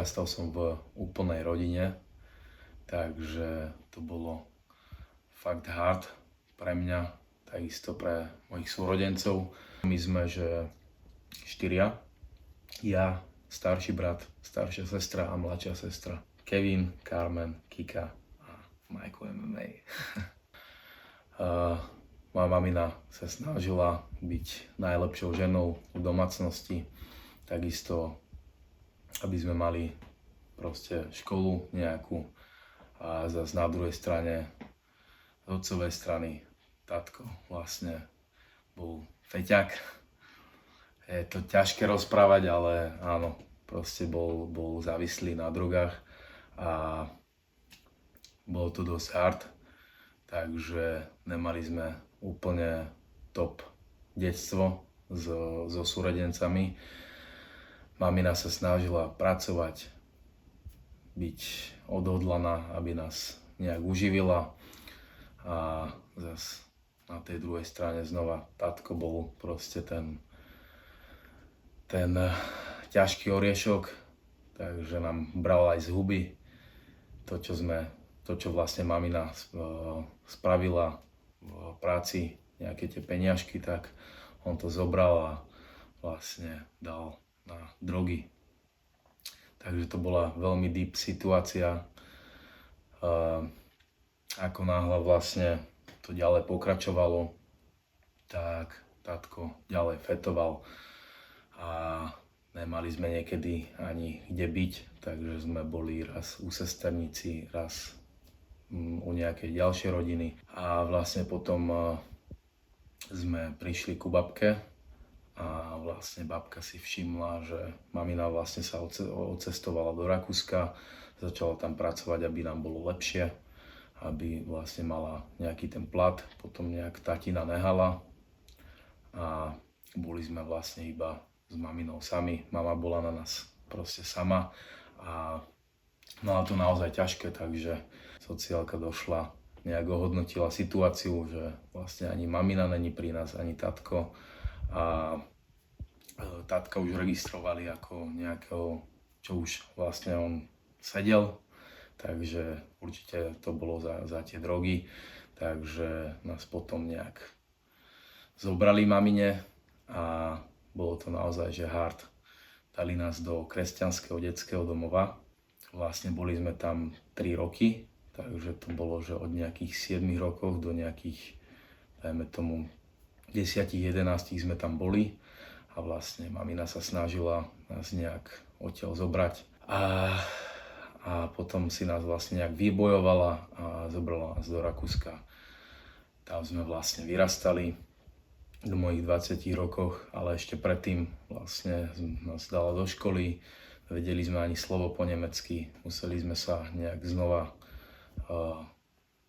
vyrastal som v úplnej rodine, takže to bolo fakt hard pre mňa, takisto pre mojich súrodencov. My sme, že 4. Ja, starší brat, staršia sestra a mladšia sestra. Kevin, Carmen, Kika a Majko MMA. Moja mamina sa snažila byť najlepšou ženou v domácnosti, takisto aby sme mali proste školu nejakú a zase na druhej strane z otcovej strany tatko vlastne bol feťak. Je to ťažké rozprávať, ale áno, proste bol závislý na drogách a bolo to dosť hard, takže nemali sme úplne top detstvo so súrodencami. Mamina sa snažila pracovať, byť odhodlaná, aby nás nejak uživila a zase na tej druhej strane znova tatko bol proste ten ťažký oriešok, takže nám bral aj z huby to, čo vlastne mamina spravila v práci, nejaké tie peniažky, tak on to zobral a vlastne dal na drogy. Takže to bola veľmi deep situácia. Ako náhle vlastne to ďalej pokračovalo, tak tatko ďalej fetoval a nemali sme niekedy ani kde byť, takže sme boli raz u sesternici, raz u nejakej ďalšej rodiny a vlastne potom sme prišli ku babke a vlastne babka si všimla, že mamina vlastne sa odcestovala do Rakúska, začala tam pracovať, aby nám bolo lepšie, aby vlastne mala nejaký ten plat, potom nejak tatina nehala a boli sme vlastne iba s maminou sami. Mama bola na nás proste sama a mala to naozaj ťažké, takže sociálka došla, nejak ohodnotila situáciu, že vlastne ani mamina není pri nás, ani tatko a tatka už registrovali ako nejakého, čo už vlastne on sedel, takže určite to bolo za tie drogy, takže nás potom nejak zobrali mamine a bolo to naozaj, že hard. Dali nás do kresťanského detského domova. Vlastne boli sme tam 3 roky, takže to bolo, že od nejakých 7 rokov do nejakých, dajme tomu, 10-11 sme tam boli. A vlastne mamina sa snažila nás nejak odtiaľ zobrať. A potom si nás vlastne nejak vybojovala a zobrala nás do Rakúska. Tam sme vlastne vyrastali do mojich 20 rokoch, ale ešte predtým vlastne nás dala do školy, vedeli sme ani slovo po nemecky, museli sme sa nejak znova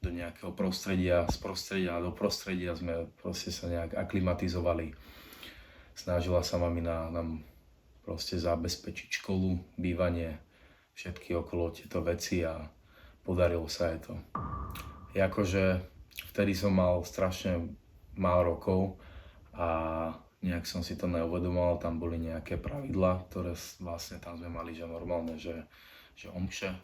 do nejakého prostredia, z prostredia do prostredia sme proste sa nejak aklimatizovali. Snažila sa mamina nám proste zabezpečiť školu, bývanie, všetky okolo tieto veci a podarilo sa jej to. Akože vtedy som mal strašne málo rokov, a nejak som si to neuvedomoval, tam boli nejaké pravidlá, ktoré vlastne tam sme mali, že normálne, že omše.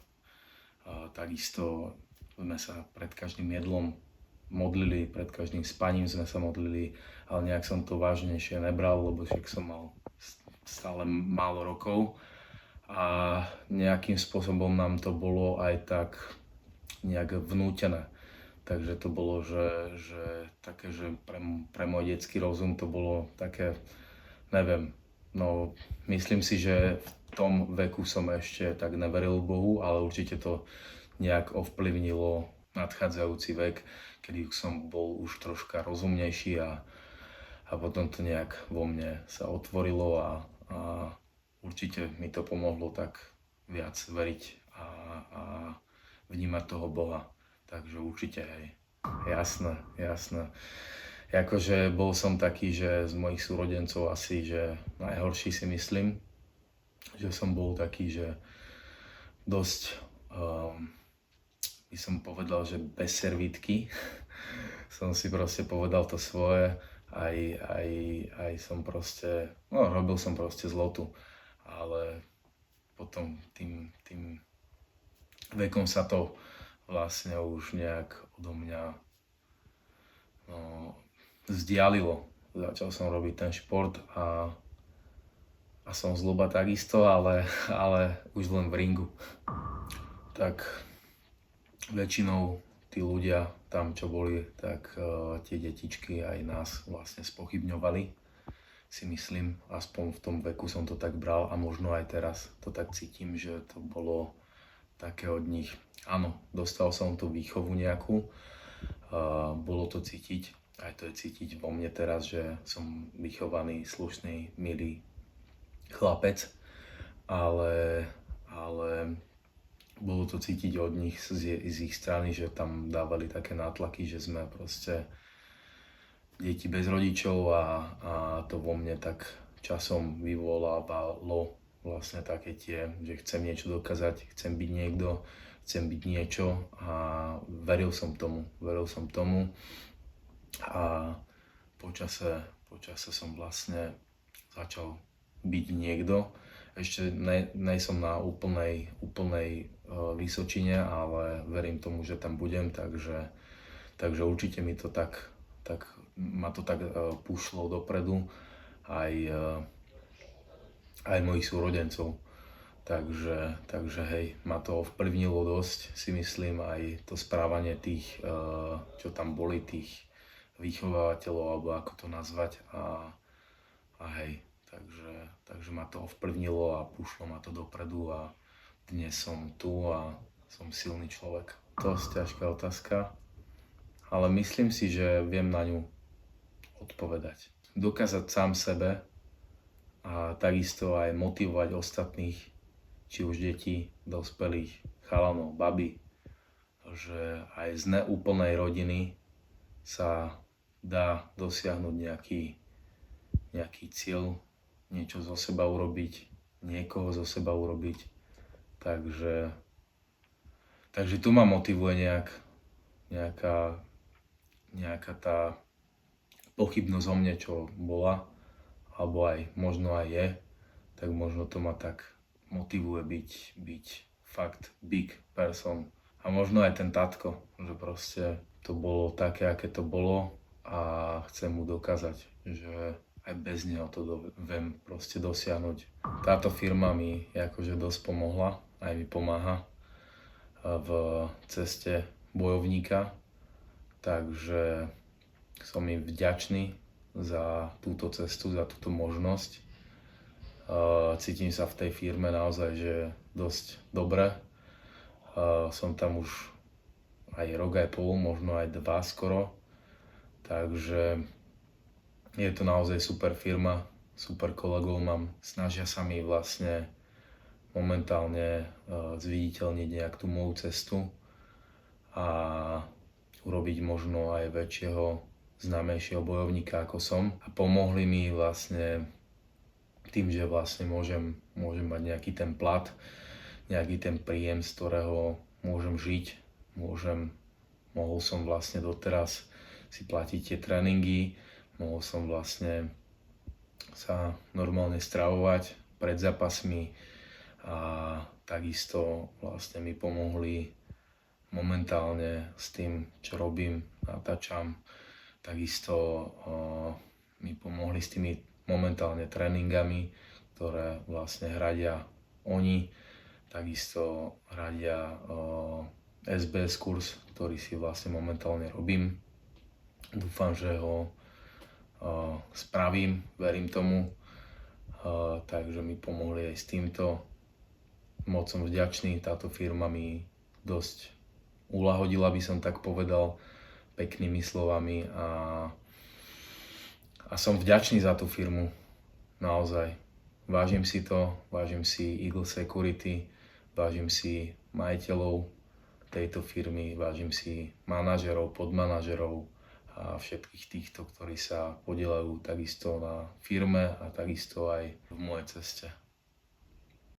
Takisto sme sa pred každým jedlom modlili, pred každým spaním sme sa modlili, ale nejak som to vážnejšie nebral, lebo však som mal stále málo rokov a nejakým spôsobom nám to bolo aj tak nejak vnútené. Takže to bolo, že také, že pre môj detský rozum to bolo také, neviem, no myslím si, že v tom veku som ešte tak neveril Bohu, ale určite to nejak ovplyvnilo nadchádzajúci vek, kedy som bol už troška rozumnejší a potom to nejak vo mne sa otvorilo a určite mi to pomohlo tak viac veriť a vnímať toho Boha. Takže určite, hej, jasné. Akože bol som taký, že z mojich súrodencov asi, že najhorší si myslím, že som bol taký, že dosť, by som povedal, že bez servítky. Som si proste povedal to svoje, aj som proste, no robil som proste zlotu, ale potom tým vekom sa to vlastne už nejak odo mňa vzdialilo. Začal som robiť ten šport a som zloba takisto, ale už len v ringu. Tak väčšinou tí ľudia tam, čo boli, tak tie detičky aj nás vlastne spochybňovali. Si myslím, aspoň v tom veku som to tak bral a možno aj teraz to tak cítim, že to bolo také od nich. Áno, dostal som tú výchovu nejakú, bolo to cítiť, aj to je cítiť vo mne teraz, že som vychovaný, slušný, milý chlapec, ale bolo to cítiť od nich z ich strany, že tam dávali také nátlaky, že sme proste deti bez rodičov a to vo mne tak časom vyvolávalo vlastne také tie, že chcem niečo dokázať, chcem byť niekto, chcem byť niečo a veril som tomu a počase som vlastne začal byť niekto. Ešte nejsom na úplnej vysočine, ale verím tomu, že tam budem, takže určite mi to tak ma to tak pušlo dopredu aj mojich súrodencov. Takže hej, ma to ovplyvnilo dosť, si myslím, aj to správanie tých, čo tam boli, tých vychovávateľov, alebo ako to nazvať. A hej, takže ma to ovplyvnilo a pušlo ma to dopredu a dnes som tu a som silný človek. Dosť ťažká otázka, ale myslím si, že viem na ňu odpovedať. Dokázať sám sebe a takisto aj motivovať ostatných, či už detí, dospelých, chalanov, baby, že aj z neúplnej rodiny sa dá dosiahnuť nejaký cieľ, niečo zo seba urobiť, niekoho zo seba urobiť. Takže tu ma motivuje nejaká tá pochybnosť o mne, čo bola, alebo aj možno aj je, tak možno to ma tak motivuje byť fakt big person. A možno aj ten tatko, že proste to bolo také, aké to bolo a chcem mu dokázať, že aj bez neho to viem proste dosiahnuť. Táto firma mi akože dosť pomohla, aj mi pomáha v ceste bojovníka, takže som im vďačný za túto cestu, za túto možnosť. Cítim sa v tej firme naozaj, že dosť dobre. Som tam už aj rok aj pol, možno aj 2 skoro. Takže je to naozaj super firma, super kolegov mám. Snažia sa mi vlastne momentálne zviditeľniť nejak tú moju cestu a urobiť možno aj väčšieho, známejšieho bojovníka ako som. A pomohli mi vlastne tým, že vlastne môžem mať nejaký ten plat, nejaký ten príjem, z ktorého môžem žiť. Mohol som vlastne doteraz si platiť tie tréningy, mohol som vlastne sa normálne stravovať pred zápasmi a takisto vlastne mi pomohli momentálne s tým, čo robím, natáčam. Takisto mi pomohli s tými momentálne tréningami, ktoré vlastne hradia oni. Takisto hradia SBS kurz, ktorý si vlastne momentálne robím. Dúfam, že ho spravím, verím tomu. Takže mi pomohli aj s týmto. Moc som vďačný, táto firma mi dosť uľahodila, by som tak povedal, peknými slovami a som vďačný za tú firmu, naozaj. Vážim si to, vážim si Eagle Security, vážim si majiteľov tejto firmy, vážim si manažerov, podmanažerov a všetkých týchto, ktorí sa podieľajú takisto na firme a takisto aj v mojej ceste.